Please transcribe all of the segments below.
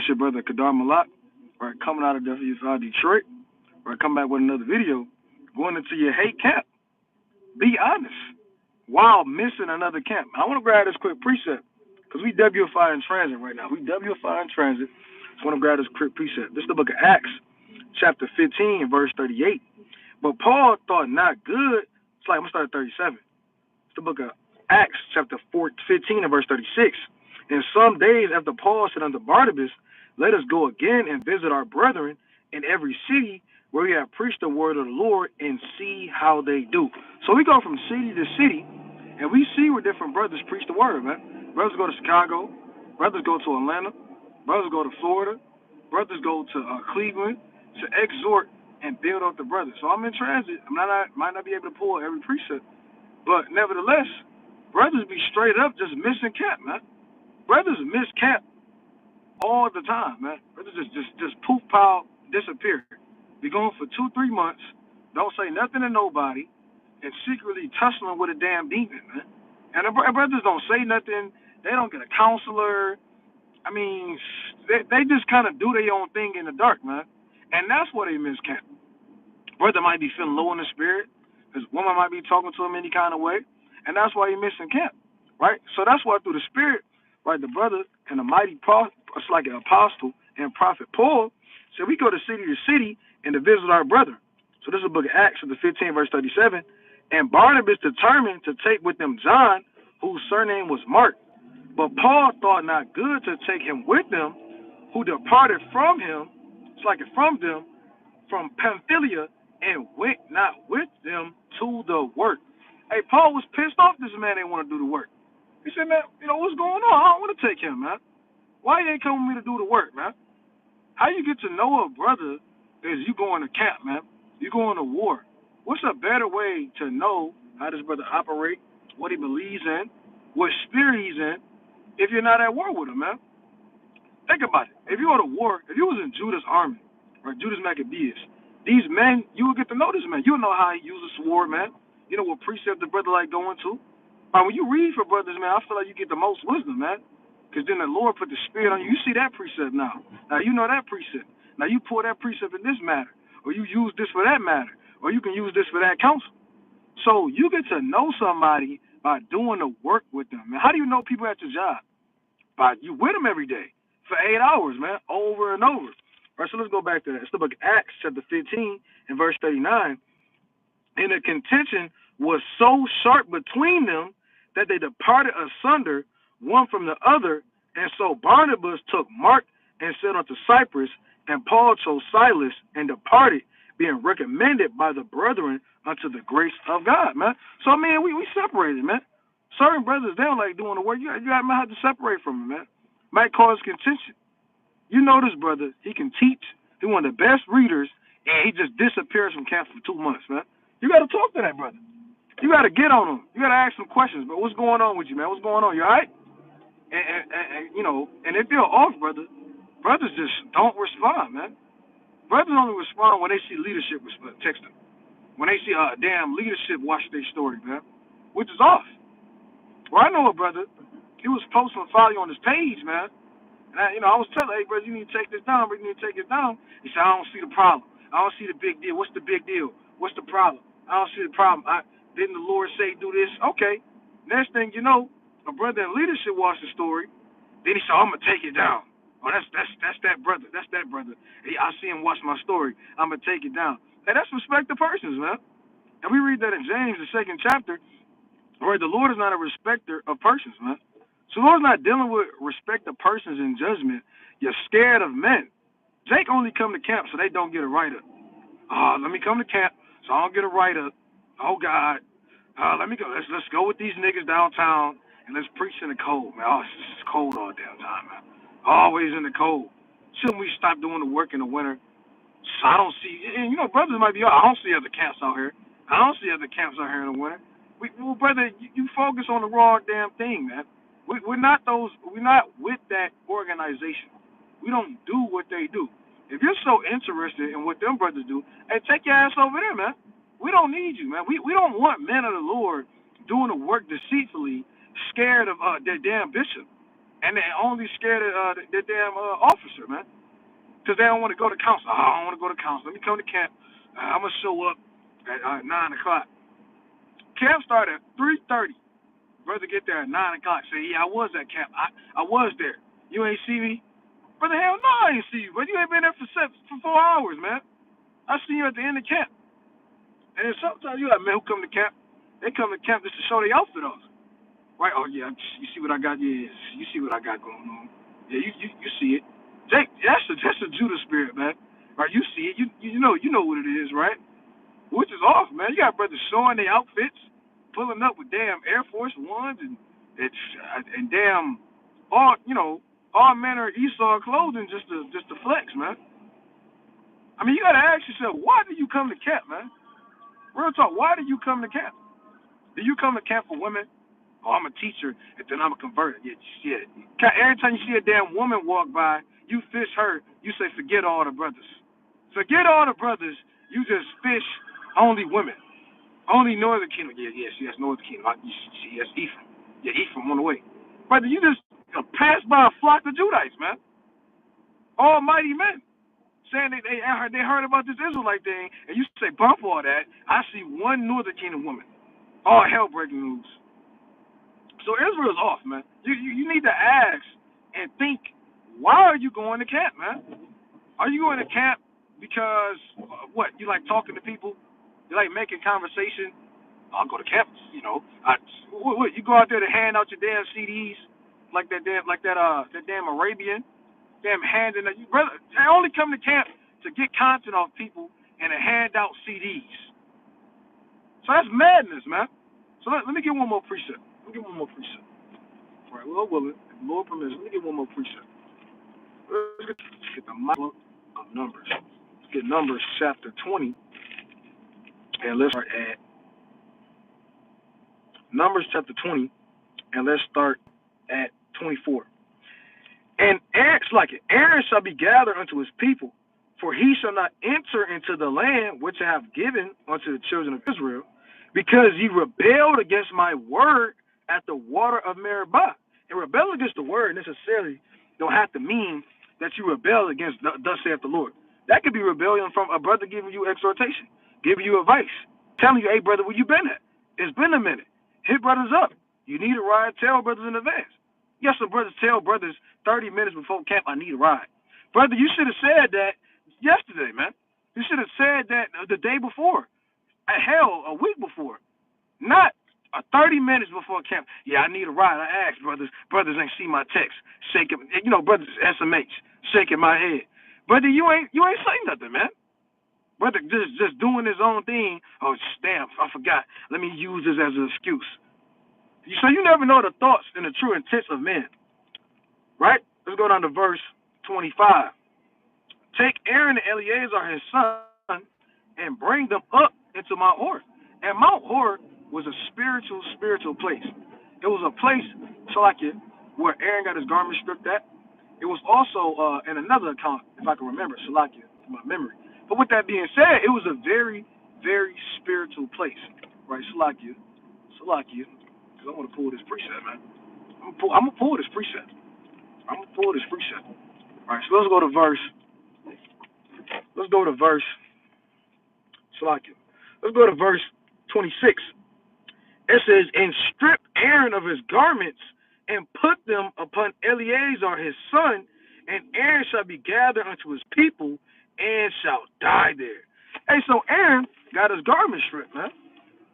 your brother Kadar Malak, right, coming out of Detroit, right, come back with another video, going into your hate camp. Be honest, while missing another camp. I want to grab this quick precept, because we WFI in transit right now. We WFI in transit. Just want to grab this quick precept. This is the book of Acts, chapter 15, verse 38. But Paul thought not good. It's like, I'm going to start at 37. It's the book of Acts, chapter 15, and verse 36. And some days after Paul said unto Barnabas, let us go again and visit our brethren in every city where we have preached the word of the Lord and see how they do. So we go from city to city, and we see where different brothers preach the word, man. Brothers go to Chicago. Brothers go to Atlanta. Brothers go to Florida. Brothers go to Cleveland to exhort and build up the brothers. So I'm in transit. Might not be able to pull every precept, but nevertheless, brothers be straight up just missing camp, man. Brothers miss camp all the time, man. Brothers just poof, pow, disappear. Be gone for 2-3 months, don't say nothing to nobody, and secretly tussling with a damn demon, man. And the brothers don't say nothing. They don't get a counselor. I mean, they just kind of do their own thing in the dark, man. And that's why they miss camp. Brother might be feeling low in the spirit. His woman might be talking to him any kind of way. And that's why he's missing camp, right? So that's why through the spirit, right, the brother and the mighty prophet, it's like an apostle and prophet Paul, said we go to city and to visit our brother. So this is the book of Acts, the 15, verse 37. And Barnabas determined to take with them John, whose surname was Mark. But Paul thought not good to take him with them, who departed from him, it's like from them, from Pamphylia, and went not with them to the work. Hey, Paul was pissed off this man didn't want to do the work. He said, man, what's going on? I don't want to take him, man. Why you ain't coming with me to do the work, man? How you get to know a brother is you going to camp, man. You going to war. What's a better way to know how this brother operate, what he believes in, what spirit he's in, if you're not at war with him, man? Think about it. If you go to war, if you was in Judas' army, or Judas Maccabeus, these men, you would get to know this man. You would know how he uses sword, man. You know what precept the brother like going to. When you read for brothers, man, I feel like you get the most wisdom, man. Because then the Lord put the spirit on you. You see that precept now. Now you know that precept. Now you pull that precept in this matter. Or you use this for that matter. Or you can use this for that counsel. So you get to know somebody by doing the work with them. Man, how do you know people at your job? By you with them every day for 8 hours, man, over and over. All right, so let's go back to that. It's the book of Acts, chapter 15, and verse 39. And the contention was so sharp between them that they departed asunder one from the other. And so Barnabas took Mark and sailed unto Cyprus, and Paul chose Silas and departed, being recommended by the brethren unto the grace of God, man. So, man, we separated, man. Certain brothers, they don't like doing the work. You got to have to separate from them, man. Might cause contention. You know this brother, he can teach. He's one of the best readers, and he just disappears from camp for 2 months, man. You got to talk to that brother. You got to get on him. You got to ask some questions. But what's going on with you, man? What's going on? You all right? And if you're off, brothers just don't respond, man. Brothers only respond when they see leadership text them. When they see damn leadership watch their story, man, which is off. Well, I know a brother. He was posting a follow on his page, man. And I was telling, hey, brother, you need to take this down. Bro, you need to take it down. He said, I don't see the problem. I don't see the big deal. What's the big deal? What's the problem? I don't see the problem. Didn't the Lord say do this? Okay. Next thing you know, a brother in leadership watched the story. Then he said, I'm gonna take it down. Oh, that's that brother. That's that brother. Hey, I see him watch my story. I'm gonna take it down. Hey, that's respect the persons, man. And we read that in James, the 2nd chapter, where the Lord is not a respecter of persons, man. So the Lord's not dealing with respect of persons in judgment. You're scared of men. Jake only come to camp so they don't get a write-up. Let me come to camp so I don't get a write-up. Oh, God. Let me go. Let's go with these niggas downtown and let's preach in the cold, man. Oh, it's cold all damn time, man. Always in the cold. Shouldn't we stop doing the work in the winter? So I don't see, and brothers might be, I don't see other camps out here. I don't see other camps out here in the winter. Well, brother, you focus on the wrong damn thing, man. We're not with that organization. We don't do what they do. If you're so interested in what them brothers do, hey, take your ass over there, man. We don't need you, man. We don't want men of the Lord doing the work deceitfully, scared of their damn bishop. and they're only scared of the damn officer, man, because they don't want to go to council. Oh, I don't want to go to council. Let me come to camp. I'm gonna show up at 9 o'clock. Camp started at 3:30. Brother get there at 9 o'clock. Say, yeah, I was at camp. I was there. You ain't see me? Brother, hell no, I ain't see you. But you ain't been there for 4 hours, man. I see you at the end of camp. And then sometimes you got men who come to camp. They come to camp just to show their outfit off. Right? Oh yeah, you see what I got? Yeah, you see what I got going on. Yeah, you see it. Jake, that's a Judah spirit, man. Right? You see it. You know what it is, right? Which is off, man. You got brothers showing their outfits, pulling up with damn Air Force Ones and damn all manner of Esau clothing just to flex, man. I mean, you gotta ask yourself, why did you come to camp, man? Real talk, why did you come to camp? Did you come to camp for women? Oh, I'm a teacher, and then I'm a converter. Yeah, shit. Every time you see a damn woman walk by, you fish her, you say, forget all the brothers. Forget all the brothers, you just fish only women. Only Northern Kingdom. Yeah, see, that's Northern Kingdom. See, that's Ephraim. Yeah, Ephraim on the way. Brother, you just passed by a flock of Judites, man. Almighty men. Saying they heard about this Israelite thing, and you say, bump all that. I see one Northern Kingdom woman. All hell breaking loose. So Israel's off, man. You need to ask and think, why are you going to camp, man? Are you going to camp because, what, you like talking to people? You like making conversation? I'll go to camp, what, you go out there to hand out your damn CDs like that damn Arabian, damn handing that you brother. I only come to camp to get content off people and to hand out CDs. So that's madness, man. So let me get one more precept. All right, Lord willing, if the Lord permits, let me get one more precept. Let's get the book of Numbers. Let's get Numbers chapter 20, and let's start at Numbers chapter 20, and let's start at 24. And Aaron shall be gathered unto his people, for he shall not enter into the land which I have given unto the children of Israel, because ye rebelled against my word at the water of Meribah. And rebel against the word necessarily don't have to mean that you rebel against thus saith the Lord. That could be rebellion from a brother giving you exhortation, giving you advice, telling you, hey brother, where you been at? It's been a minute. Hit brothers up. You need a ride, tell brothers in advance. Yes, some brothers tell brothers 30 minutes before camp, I need a ride. Brother, you should have said that yesterday, man. You should have said that the day before. Hell, a week before. Not 30 minutes before camp. Yeah, I need a ride. I asked brothers. Brothers ain't see my text. Shaking, brothers SMH, shaking my head. Brother, you ain't saying nothing, man. Brother just doing his own thing. Oh, damn, I forgot. Let me use this as an excuse. So you never know the thoughts and the true intents of men. Right? Let's go down to verse 25. Take Aaron and Eleazar his son and bring them up into Mount Hor. And Mount Hor was a spiritual place. It was a place, Salakia, where Aaron got his garment stripped at. It was also in another account, if I can remember, Salakia, from my memory. But with that being said, it was a very, very spiritual place. Right, Salakia. Because I want to pull this precept, man. I'm going to pull this precept. All right, so let's go to verse. Salakia. Let's go to verse 26. It says, and strip Aaron of his garments and put them upon Eleazar his son, and Aaron shall be gathered unto his people and shall die there. Hey, so Aaron got his garments stripped, man.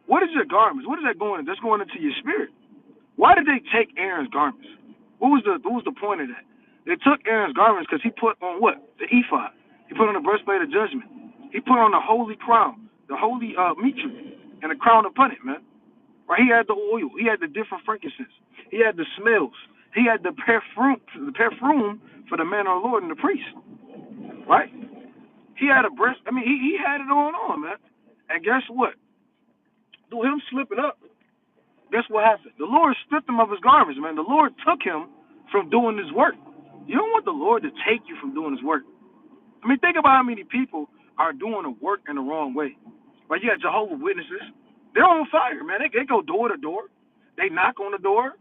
What is your garments? What is that going? That's going into your spirit. Why did they take Aaron's garments? What was the point of that? They took Aaron's garments because he put on what? The ephod. He put on the breastplate of judgment. He put on the holy crown, the holy mitre, and the crown upon it, man. Right? He had the oil. He had the different frankincense. He had the smells. He had the perfume for the man of the Lord and the priest. Right? He had he had it on, man. And guess what? Through him slipping up, guess what happened? The Lord stripped him of his garments, man. The Lord took him from doing his work. You don't want the Lord to take you from doing his work. I mean, think about how many people are doing the work in the wrong way. Right? You got Jehovah's Witnesses. They're on fire, man. They go door to door. They knock on the door.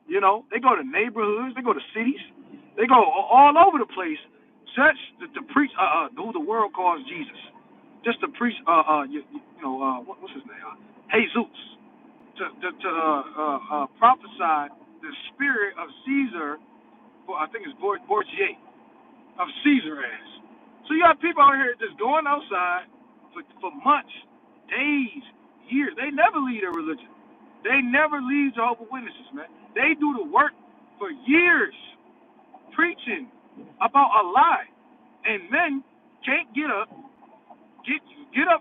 You know, they go to neighborhoods, they go to cities, they go all over the place just to preach who the world calls Jesus, just to preach what's his name, Jesus, to prophesy the spirit of Caesar, I think it's Borgia, of Caesar ass. So you got people out here just going outside for months, days, years. They never leave their religion. They never leave Jehovah's Witnesses, man. They do the work for years, preaching about a lie, and men can't get up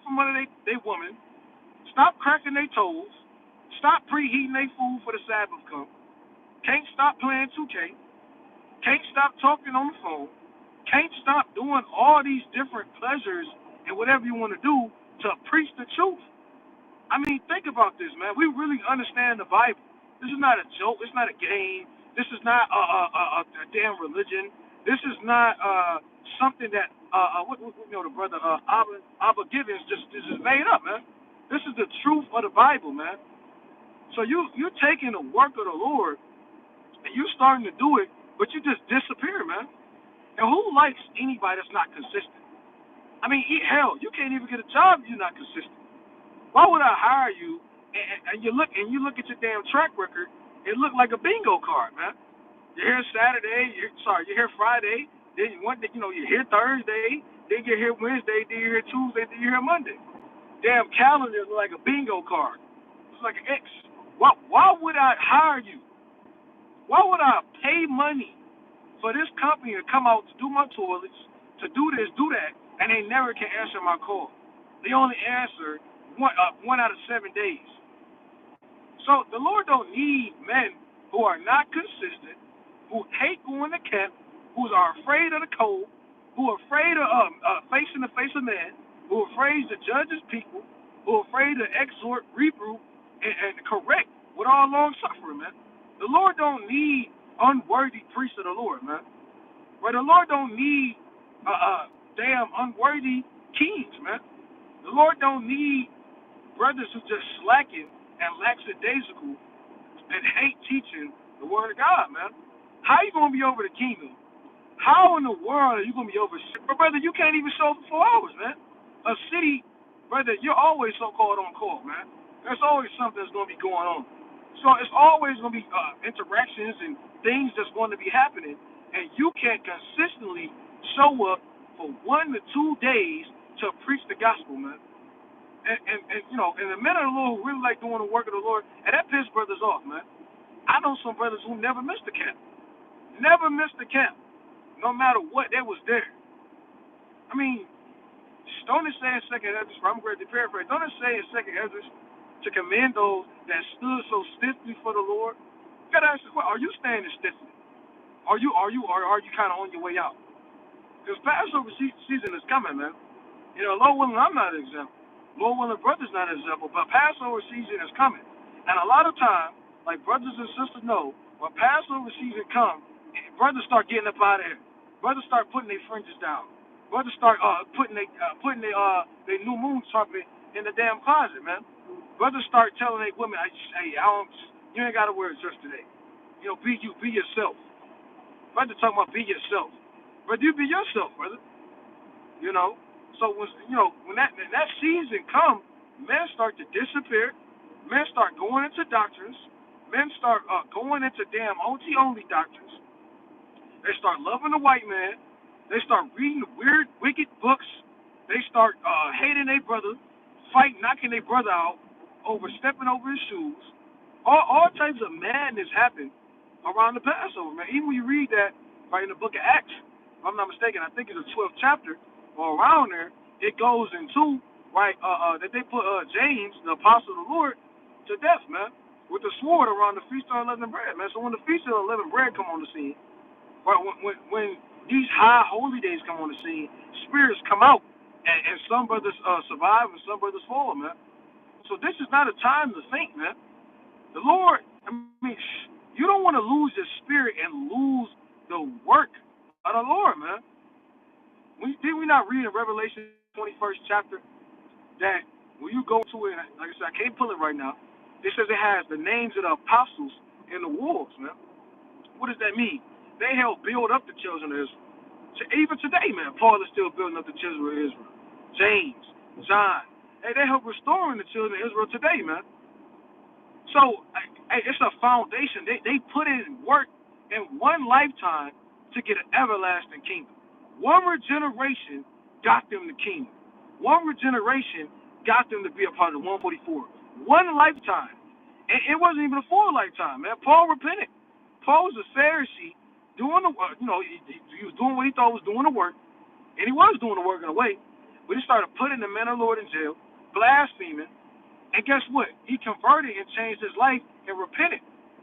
from under they woman, stop cracking their toes, stop preheating their food for the Sabbath come, can't stop playing 2K, can't stop talking on the phone, can't stop doing all these different pleasures and whatever you want to do to preach the truth. I mean, think about this, man. We really understand the Bible. This is not a joke. It's not a game. This is not a damn religion. This is not something that the brother Abba Gibbons just made up, man. This is the truth of the Bible, man. So you're taking the work of the Lord and you starting to do it, but you just disappear, man. And who likes anybody that's not consistent? I mean, hell, you can't even get a job if you're not consistent. Why would I hire you? And you look at your damn track record. It looked like a bingo card, man. You're here Saturday. You're here Friday. Then you're here Thursday. Then you're here Wednesday. Then you're here Tuesday. Then you're here Monday. Damn calendar is like a bingo card. It's like an X. Why would I hire you? Why would I pay money for this company to come out to do my toilets, to do this, do that, and they never can answer my call? They only answer one out of 7 days. So the Lord don't need men who are not consistent, who hate going to camp, who are afraid of the cold, who are afraid of facing the face of man, who are afraid to judge his people, who are afraid to exhort, reprove, and correct with all long suffering, man. The Lord don't need unworthy priests of the Lord, man. Right? The Lord don't need damn unworthy kings, man. The Lord don't need brothers who just slacking and lackadaisical and hate teaching the word of God, man. How you gonna be over the kingdom? How in the world are you gonna be over? But brother, you can't even show for 4 hours, man. A city, brother, you're always so called on call, man. There's always something that's gonna be going on. So it's always gonna be interactions and things that's going to be happening, and you can't consistently show up for 1 to 2 days to preach the gospel, man. And in the men of the Lord who really like doing the work of the Lord, and that piss brothers off, man. I know some brothers who never missed a camp. Never missed a camp. No matter what, they was there. I mean, don't it say in second Ezra, I'm going to paraphrase, don't it say in second Ezra to commend those that stood so stiffly for the Lord? You gotta ask the question, are you standing stiffly? Are you kinda on your way out? Because Passover season is coming, man. Lord willing, I'm not an example. Lord willing, brother's not an example, but Passover season is coming. And a lot of time, like brothers and sisters know, when Passover season comes, brothers start getting up out of here. Brothers start putting their fringes down. Brothers start putting their new moon trumpet in the damn closet, man. Brothers start telling their women, hey, you ain't got to wear a dress today. Be you, be yourself. Brother talking about be yourself. Brother, you be yourself, brother. So when that season comes, men start to disappear. Men start going into doctrines. Men start going into damn OT only doctrines. They start loving the white man. They start reading weird, wicked books. They start hating their brother, knocking their brother out, stepping over his shoes. All types of madness happen around the Passover, man. Even when you read that right in the book of Acts, if I'm not mistaken, I think it's the 12th chapter, or around there, it goes into, right, that they put James, the apostle of the Lord, to death, man, with the sword around the Feast of Unleavened Bread, man. So when the Feast of Unleavened Bread come on the scene, right, when these high holy days come on the scene, spirits come out, and some brothers survive and some brothers fall, man. So this is not a time to think, man. The Lord, I mean, you don't want to lose your spirit and lose the work of the Lord, man. Did we not read in Revelation 21st chapter that when you go to it, like I said, I can't pull it right now, it says it has the names of the apostles in the wars, man. What does that mean? They helped build up the children of Israel. Even today, man, Paul is still building up the children of Israel. James, John, hey, they help restoring the children of Israel today, man. So, hey, it's a foundation. They put in work in one lifetime to get an everlasting kingdom. One regeneration got them the kingdom. One regeneration got them to be a part of the 144. One lifetime. And it wasn't even a full lifetime, man. Paul repented. Paul was a Pharisee doing the work. He was doing what he thought was doing the work. And he was doing the work in a way. But he started putting the men of the Lord in jail, blaspheming. And guess what? He converted and changed his life and repented.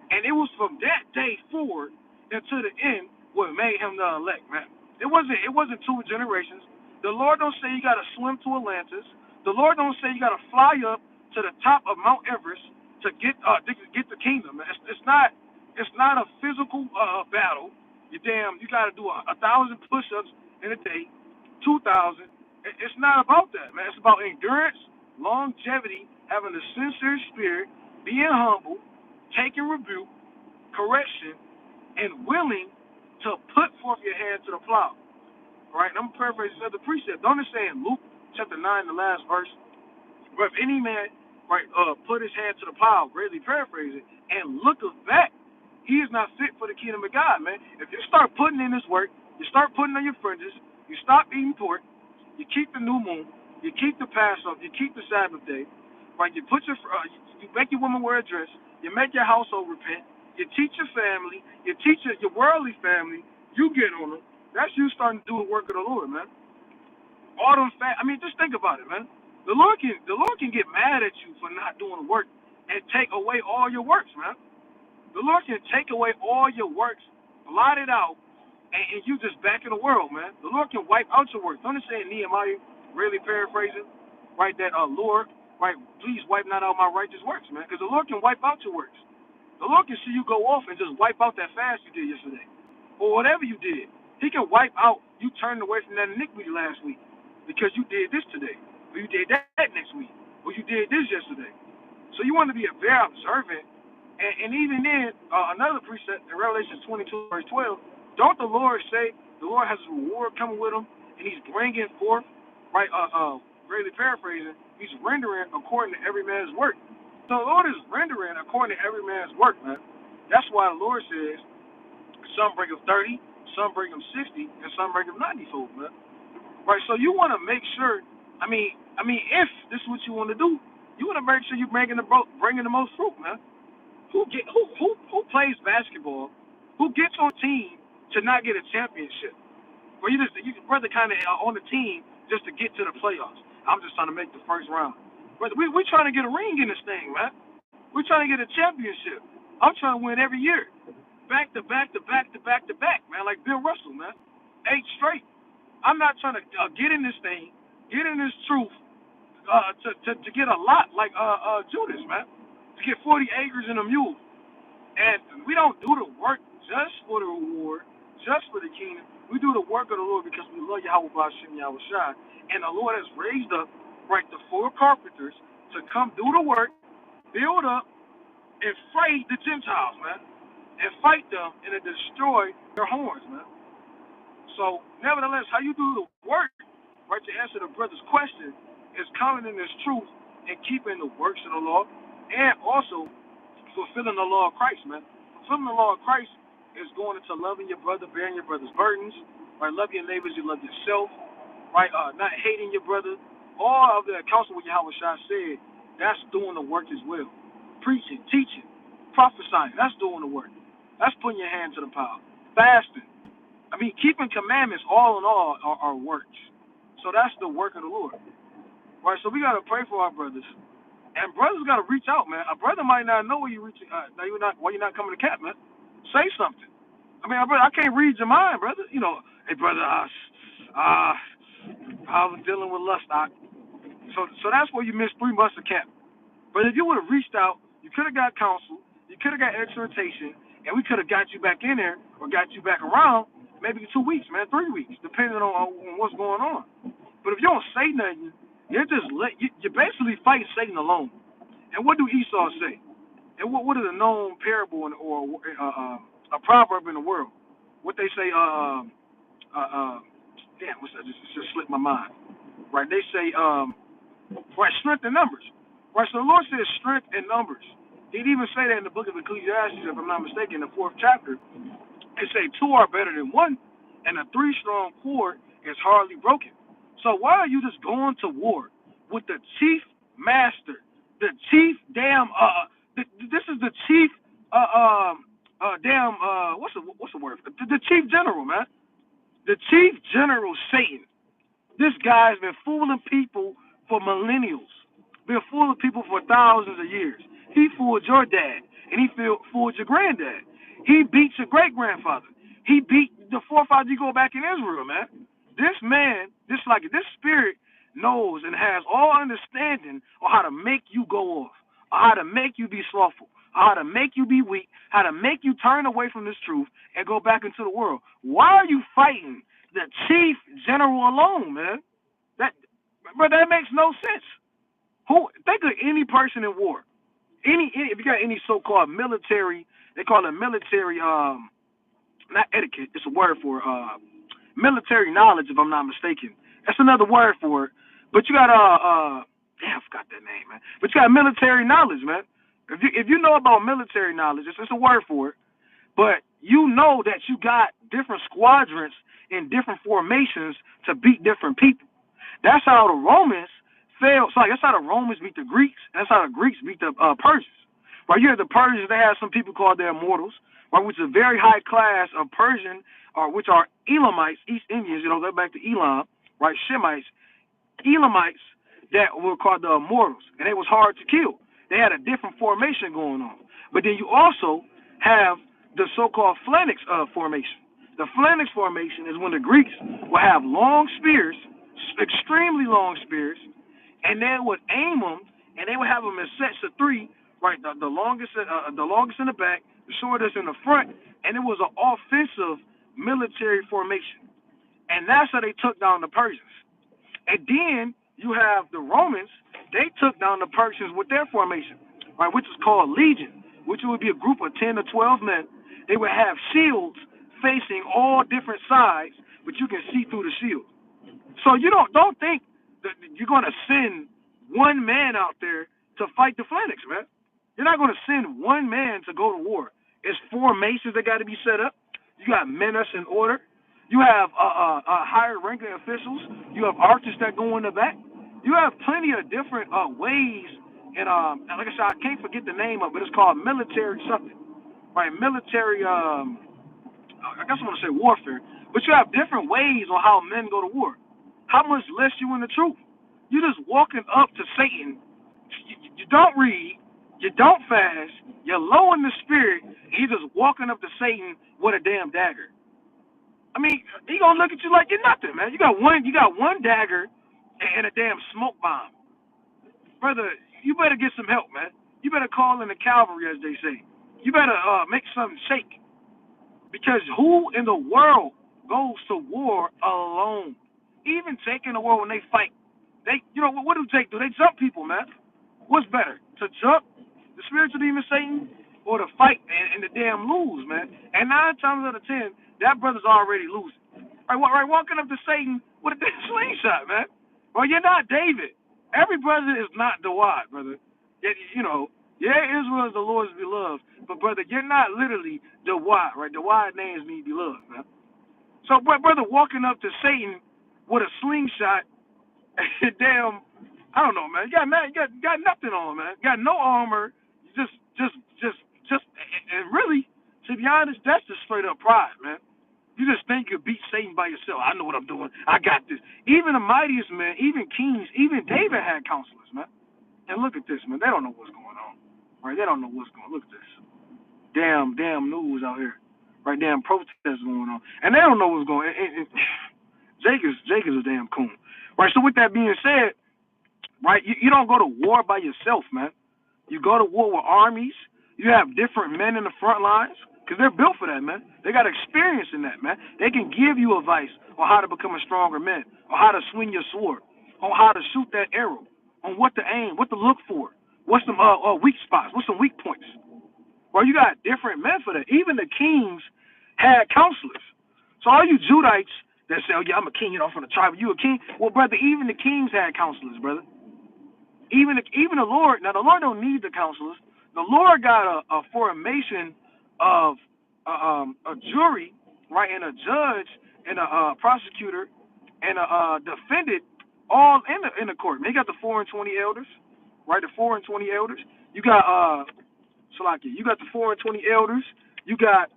And it was from that day forward until the end what made him the elect, man. It wasn't two generations. The Lord don't say you gotta swim to Atlantis. The Lord don't say you gotta fly up to the top of Mount Everest to get the kingdom. It's not a physical battle. You gotta do 1,000 push-ups in a day, 2,000. It's not about that, man. It's about endurance, longevity, having a sincere spirit, being humble, taking rebuke, correction, and willing to put forth your hand to the plow. All right, and I'm paraphrasing another precept. Don't it say in Luke chapter 9, the last verse, where if any man put his hand to the plow, greatly paraphrasing, and looketh back, he is not fit for the kingdom of God, man. If you start putting in this work, you start putting on your fringes, you stop eating pork, you keep the new moon, you keep the Passover, you keep the Sabbath day, right? You put you make your woman wear a dress, you make your household repent, you teach your family, you teach your worldly family, you get on them. That's you starting to do the work of the Lord, man. All them just think about it, man. The Lord can get mad at you for not doing the work and take away all your works, man. The Lord can take away all your works, blot it out, and you just back in the world, man. The Lord can wipe out your works. Don't it say in Nehemiah, really paraphrasing, right, that Lord, right, please wipe not out my righteous works, man, because the Lord can wipe out your works. The Lord can see you go off and just wipe out that fast you did yesterday, or whatever you did. He can wipe out you turned away from that iniquity last week because you did this today, or you did that next week, or you did this yesterday. So you want to be a very observant. And even then, another precept in Revelation 22, verse 12, don't the Lord say the Lord has a reward coming with him, and he's bringing forth, right, greatly paraphrasing, he's rendering according to every man's work. So the Lord is rendering according to every man's work, man. That's why the Lord says some bring him 30, some bring him 60, and some bring him 90-fold, man. Right, so you want to make sure, if this is what you want to do, you want to make sure you're bringing the most fruit, man. Who plays basketball? Who gets on team to not get a championship? Or you brother kind of on the team just to get to the playoffs. I'm just trying to make the first round. Brother, we trying to get a ring in this thing, man. We're trying to get a championship. I'm trying to win every year, back to back to back to back to back, man. Like Bill Russell, man, 8 straight. I'm not trying to get in this thing, get in this truth to get a lot like Judas, man. To get 40 acres and a mule. And we don't do the work just for the reward, just for the kingdom. We do the work of the Lord because we love Yahweh B'Shem Yahweh Shai. And the Lord has raised up, right, the 4 carpenters to come do the work, build up, and fight the Gentiles, man. And fight them and to destroy their horns, man. So, nevertheless, how you do the work, right, to answer the brother's question, is coming in this truth and keeping the works of the law, and also fulfilling the law of Christ, man. Fulfilling the law of Christ is going into loving your brother, bearing your brother's burdens, right? Love your neighbors, you love yourself, right? Not hating your brother. All of the counsel what Yahweh Shai said, that's doing the work as well. Preaching, teaching, prophesying, that's doing the work. That's putting your hand to the plow. Fasting. Keeping commandments, all in all, are works. So that's the work of the Lord. Right, so we got to pray for our brothers. And brothers got to reach out, man. A brother might not know where you're reaching. Why you're not coming to camp, man. Say something. Brother, I can't read your mind, brother. Hey, brother, I was dealing with lust. So that's where you missed 3 months of camp. But if you would have reached out, you could have got counsel, you could have got exhortation, and we could have got you back in there or got you back around maybe 2 weeks, man, 3 weeks, depending on what's going on. But if you don't say nothing, you're basically fighting Satan alone. And what do Esau say? And what is a known parable or a proverb in the world? What they say? Damn, what's that? Just slipped my mind. Right? They say right, strength in numbers. Right? So the Lord says strength in numbers. He'd even say that in the book of Ecclesiastes, if I'm not mistaken, the fourth chapter. They say two are better than one, and a three-strong cord is hardly broken. So why are you just going to war with the chief master, the chief damn this is the chief damn what's the word? The chief general, man. The chief general Satan. This guy's been fooling people for millennials, been fooling people for thousands of years. He fooled your dad, and he fooled your granddad. He beat your great grandfather. He beat the forefathers. You go back in Israel, man. This man, this spirit knows and has all understanding on how to make you go off, or how to make you be slothful, or how to make you be weak, how to make you turn away from this truth and go back into the world. Why are you fighting the chief general alone, man? That, but that makes no sense. Who think of any person in war? Any if you got any so-called military, they call it military not etiquette. It's a word for military knowledge, if I'm not mistaken. That's another word for it. But you got damn, I forgot that name, man. But you got military knowledge, man. If you know about military knowledge, it's a word for it. But you know that you got different squadrons in different formations to beat different people. That's how the Romans failed. So that's how the Romans beat the Greeks. And that's how the Greeks beat the Persians. Right, you have the Persians. They have some people called their immortals, right, which is a very high class of Persian, or which are Elamites, East Indians. You know, go back to Elam, right? Shemites, Elamites that were called the immortals, and they was hard to kill. They had a different formation going on. But then you also have the so-called phalanx formation. The phalanx formation is when the Greeks will have long spears, extremely long spears, and they would aim them, and they would have them in sets of three, right? The longest in the back, the shortest in the front, and it was an offensive military formation. And that's how they took down the Persians. And then you have the Romans. They took down the Persians with their formation, right, which is called legion, which would be a group of 10 to 12 men. They would have shields facing all different sides, but you can see through the shield. So you don't think that you're going to send one man out there to fight the phalanx, man. You're not going to send one man to go to war. It's formations that got to be set up. You got men that's in order. You have higher ranking officials. You have archers that go in the back. You have plenty of different ways. And like I said, I can't forget the name of it. It's called military something, right? Military. I guess I want to say warfare. But you have different ways on how men go to war. How much less you in the truth? You're just walking up to Satan. You don't read. You don't fast. You're low in the spirit. And you're just walking up to Satan with a damn dagger. I mean, he gonna look at you like you're nothing, man. You got one dagger and a damn smoke bomb, brother. You better get some help, man. You better call in the cavalry, as they say. You better make something shake, because who in the world goes to war alone? Even taking the war when they fight, what do they do? They jump people, man. What's better, to jump the spiritual demon Satan, or to fight and the damn lose, man? And 9 times out of 10, that brother's already losing. Right, walking up to Satan with a damn slingshot, man. Well, you're not David. Every brother is not Dawad, brother. Israel is the Lord's beloved, but brother, you're not literally Dawad, right? Dawad names mean beloved, man. So, brother, walking up to Satan with a slingshot, damn, I don't know, man. You got nothing on, man. You got no armor. Just, and really, to be honest, that's just straight up pride, man. You just think you beat Satan by yourself. I know what I'm doing. I got this. Even the mightiest men, even kings, even David had counselors, man. And look at this, man. They don't know what's going on, right? They don't know what's going on. Look at this. Damn news out here, right? Damn protests going on, and they don't know what's going on. Jake is a damn coon, right? So with that being said, right, you don't go to war by yourself, man. You go to war with armies. You have different men in the front lines, because they're built for that, man. They got experience in that, man. They can give you advice on how to become a stronger man, on how to swing your sword, on how to shoot that arrow, on what to aim, what to look for, what's some weak spots, what's some weak points. Well, you got different men for that. Even the kings had counselors. So all you Judites that say, "Oh yeah, I'm a king, I'm from the tribe. You a king?" Well, brother, even the kings had counselors, brother. Even the Lord. Now the Lord don't need the counselors. The Lord got a formation of a jury, right, and a judge and a prosecutor and a defendant all in the court. Man, you got the 4 and 20 elders, right? The 4 and 20 elders. You got Salaki. You got the 4 and 20 elders. You got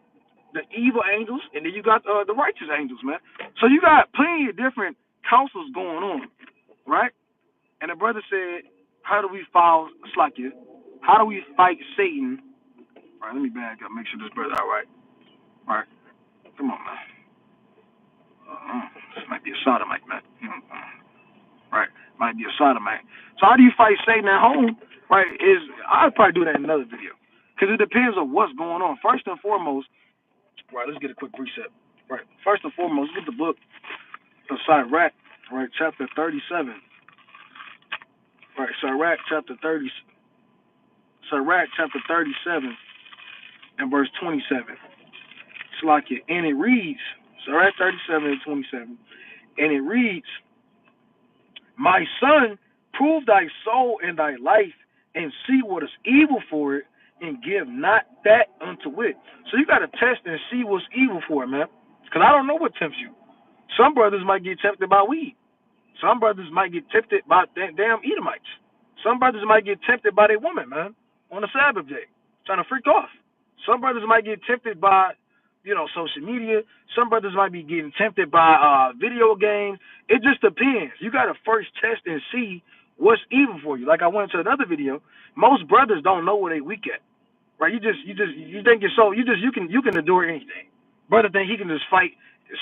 the evil angels, and then you got the righteous angels, man. So you got plenty of different councils going on, right? And the brother said, how do we follow Slakia? How do we fight Satan? All right, let me back up, make sure this brother all right. All right, come on, man. This might be a sodomite, man. Right, might be a sodomite. So how do you fight Satan at home? Right, I'll probably do that in another video. Because it depends on what's going on. First and foremost, right, let's get a quick precept. Right, first and foremost, get the book of Sirach, right, chapter 37. Right, Sirach chapter 37 and verse 27. It's like it, and it reads, Sirach 37 and 27, and it reads, "My son, prove thy soul and thy life, and see what is evil for it, and give not that unto it." So you got to test and see what's evil for it, man. Because I don't know what tempts you. Some brothers might get tempted by weed. Some brothers might get tempted by damn Edomites. Some brothers might get tempted by their woman, man, on a Sabbath day, trying to freak off. Some brothers might get tempted by, social media. Some brothers might be getting tempted by video games. It just depends. You got to first test and see what's evil for you. Like I went into another video. Most brothers don't know where they weak at, right? You think you're you can endure anything. Brother think he can just fight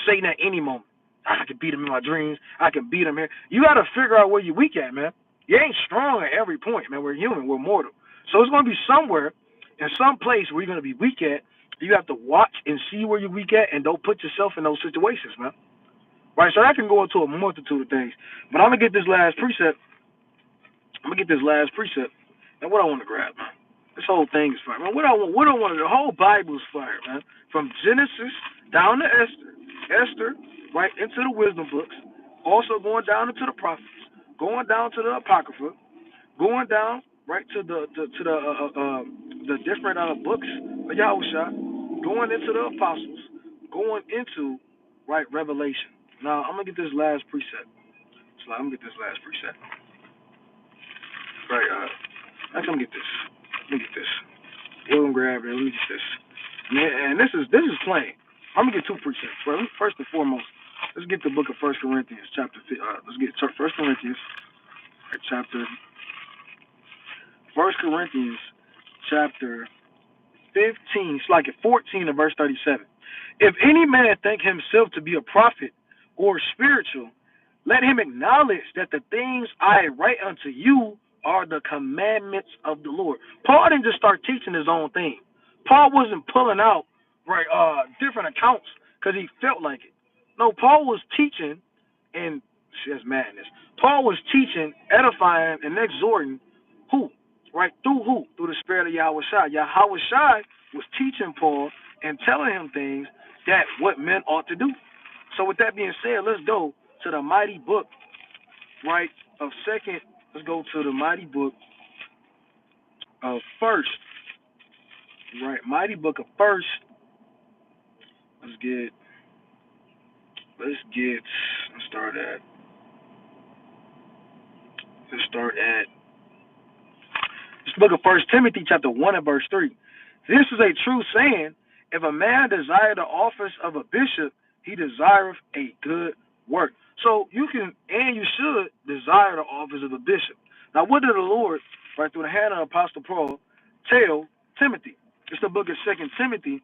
Satan at any moment. I can beat him in my dreams. I can beat him here. You got to figure out where you're weak at, man. You ain't strong at every point, man. We're human. We're mortal. So it's going to be somewhere, in some place where you're going to be weak at. You have to watch and see where you're weak at, and don't put yourself in those situations, man. Right? So that can go into a multitude of things. But I'm going to get this last precept. And what I want to grab, man. This whole thing is fire, man. What I want, the whole Bible is fire, man. From Genesis down to Esther, right, into the wisdom books, also going down into the prophets, going down to the Apocrypha, going down right to the different books of Yahushua, going into the apostles, going into right Revelation. Now I'm gonna get this last precept. So I'm gonna get this last precept. Right, I'm gonna get this. Let me get this. We're gonna grab it. Let me get this. And this is plain. I'm gonna get two precepts. First and foremost, let's get the book of 1 Corinthians, chapter. Let's get 1 Corinthians, chapter. 1 Corinthians, chapter 15. It's like at 14 and verse 37. If any man think himself to be a prophet or spiritual, let him acknowledge that the things I write unto you are the commandments of the Lord. Paul didn't just start teaching his own thing. Paul wasn't pulling out different accounts because he felt like it. No, Paul was teaching, and that's madness. Paul was teaching, edifying, and exhorting who? Right? Through who? Through the spirit of Yahushua. Yahushua was teaching Paul and telling him things that what men ought to do. So with that being said, let's go to the mighty book, right, of second. Let's go to the mighty book of first. Right, mighty book of first. Let's start at this book of First Timothy chapter 1 and verse 3. This is a true saying, if a man desire the office of a bishop, he desireth a good work. So you can and you should desire the office of a bishop. Now what did the Lord, right through the hand of Apostle Paul, tell Timothy? It's the book of 2 Timothy,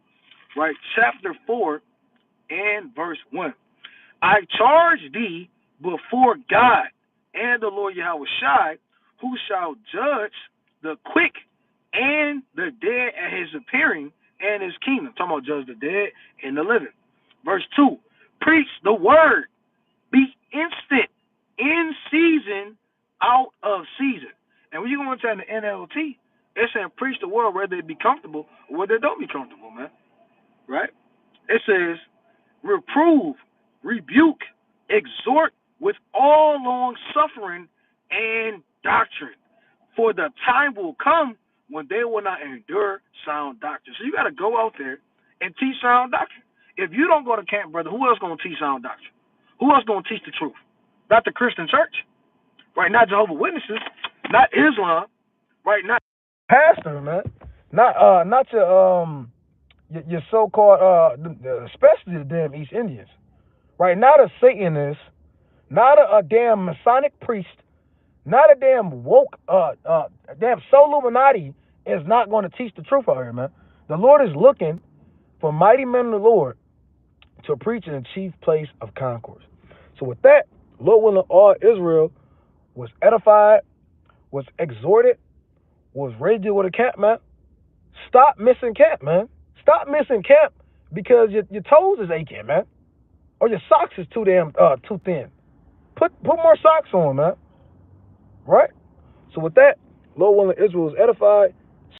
right, chapter 4 and verse 1. I charge thee before God and the Lord Yahushua, who shall judge the quick and the dead at his appearing and his kingdom. Talking about judge the dead and the living. Verse 2. Preach the word. Be instant, in season, out of season. And when you go into the NLT, It's saying preach the word whether it be comfortable or whether it don't be comfortable, man. Right? It says reprove, rebuke, exhort with all long suffering and doctrine. For the time will come when they will not endure sound doctrine. So you got to go out there and teach sound doctrine. If you don't go to camp, brother, who else going to teach sound doctrine? Who else going to teach the truth? Not the Christian church, right? Not Jehovah's Witnesses, not Islam, right? Not pastor, man. Not your so-called especially the damn East Indians, right? Not a Satanist, not a damn Masonic priest, not a damn woke damn Soul Illuminati is not going to teach the truth out here, man. The Lord is looking for mighty men of the Lord to preach in the chief place of concourse. So with that, Lord willing, all Israel was edified, was exhorted, was ready to deal with a camp, man. Stop missing camp, man. Stop missing camp because your toes is aching, man, or your socks is too thin. Put more socks on, man. Right? So with that, Lord willing, Israel is edified.